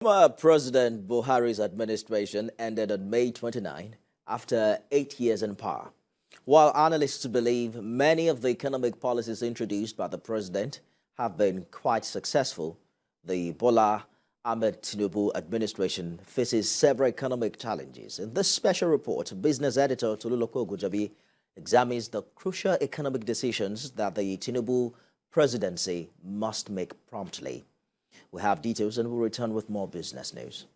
President Buhari's administration ended on May 29 after 8 years in power. While analysts believe many of the economic policies introduced by the president have been quite successful, the Bola Tinubu administration faces several economic challenges. In this special report, business editor Tolulope Ogunjobi examines the crucial economic decisions that the Tinubu presidency must make promptly. We have details and we'll return with more business news.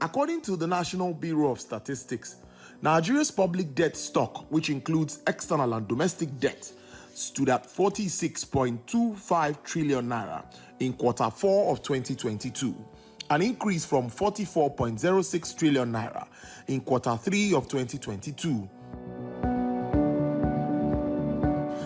According to the National Bureau of Statistics, Nigeria's public debt stock, which includes external and domestic debt, stood at 46.25 trillion naira in Q4 of 2022, an increase from 44.06 trillion naira in Q3 of 2022.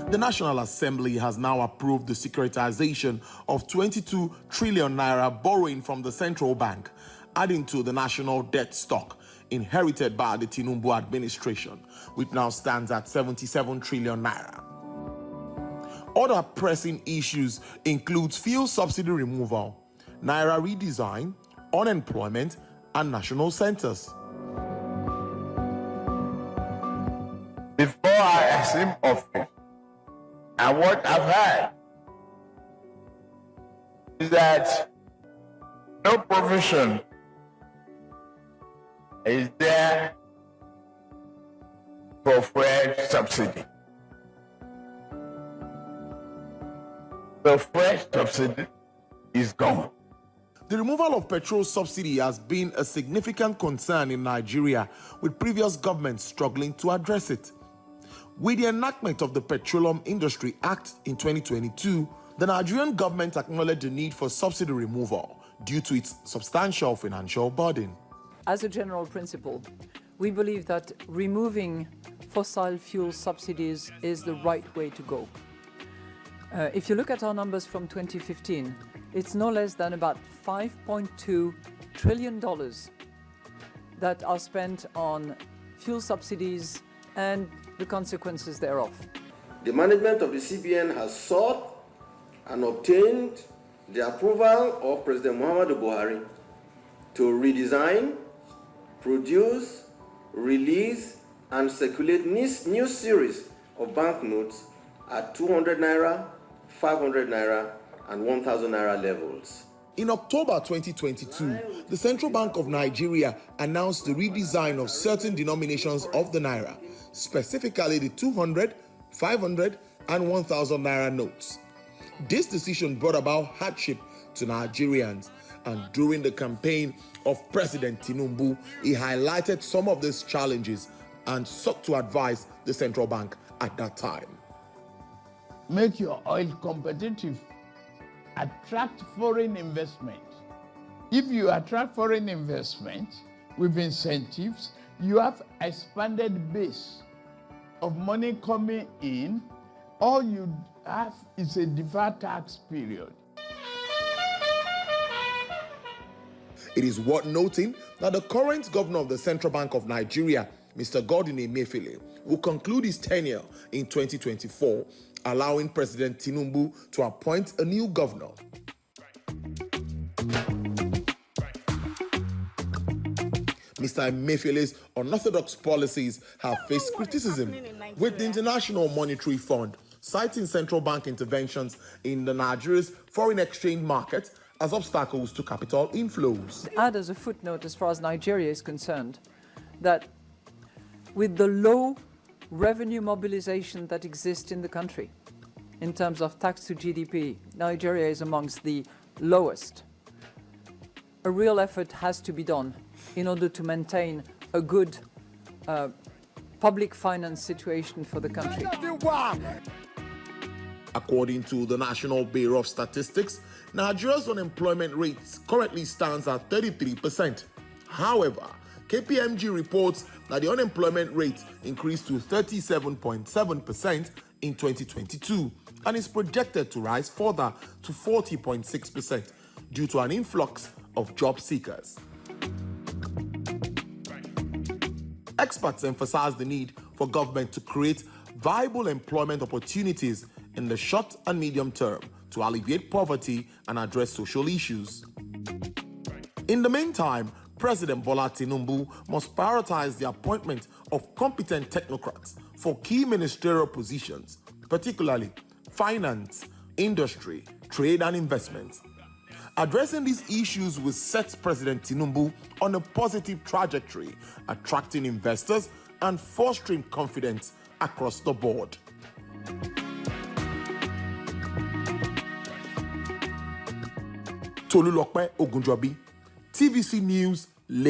The National Assembly has now approved the securitization of 22 trillion naira borrowing from the central bank, adding to the national debt stock inherited by the Tinubu administration, which now stands at 77 trillion naira. Other pressing issues include fuel subsidy removal, naira redesign, unemployment, and national centers. Before I assume office, and what I've heard is that no provision is there for fuel subsidy. The fuel subsidy is gone. The removal of petrol subsidy has been a significant concern in Nigeria, with previous governments struggling to address it. With the enactment of the Petroleum Industry Act in 2022, the Nigerian government acknowledged the need for subsidy removal due to its substantial financial burden. As a general principle, we believe that removing fossil fuel subsidies is the right way to go. If you look at our numbers from 2015, it's no less than about $5.2 trillion that are spent on fuel subsidies and the consequences thereof. The management of the CBN has sought and obtained the approval of President Buhari to redesign, produce, release, and circulate new series of banknotes at 200 naira, 500 naira, and 1,000 naira levels. In October 2022, the Central Bank of Nigeria announced the redesign of certain denominations of the naira, specifically the 200, 500, and 1,000 naira notes. This decision brought about hardship to Nigerians, and during the campaign of President Tinubu, he highlighted some of these challenges and sought to advise the central bank at that time. Make your oil competitive. Attract foreign investment. If you attract foreign investment with incentives, you have expanded base of money coming in. All you have is a deferred tax period. It is worth noting that the current governor of the Central Bank of Nigeria, Mr. Godwin Emefiele, will conclude his tenure in 2024, allowing President Tinubu to appoint a new governor. Mr. Emefiele's unorthodox policies have faced criticism, with the International Monetary Fund citing central bank interventions in Nigeria's foreign exchange market as obstacles to capital inflows. Add as a footnote, as far as Nigeria is concerned, that with the low revenue mobilization that exists in the country, in terms of tax to GDP, Nigeria is amongst the lowest. A real effort has to be done in order to maintain a good public finance situation for the country. According to the National Bureau of Statistics, Nigeria's unemployment rate currently stands at 33%. However, KPMG reports that the unemployment rate increased to 37.7% in 2022 and is projected to rise further to 40.6% due to an influx of job seekers. Experts emphasize the need for government to create viable employment opportunities in the short and medium term to alleviate poverty and address social issues. In the meantime, President Bola Tinubu must prioritize the appointment of competent technocrats for key ministerial positions, particularly finance, industry, trade and investment. Addressing these issues will set President Tinubu on a positive trajectory, attracting investors and fostering confidence across the board. Tolulope Ogunjobi, TVC News, Lagos.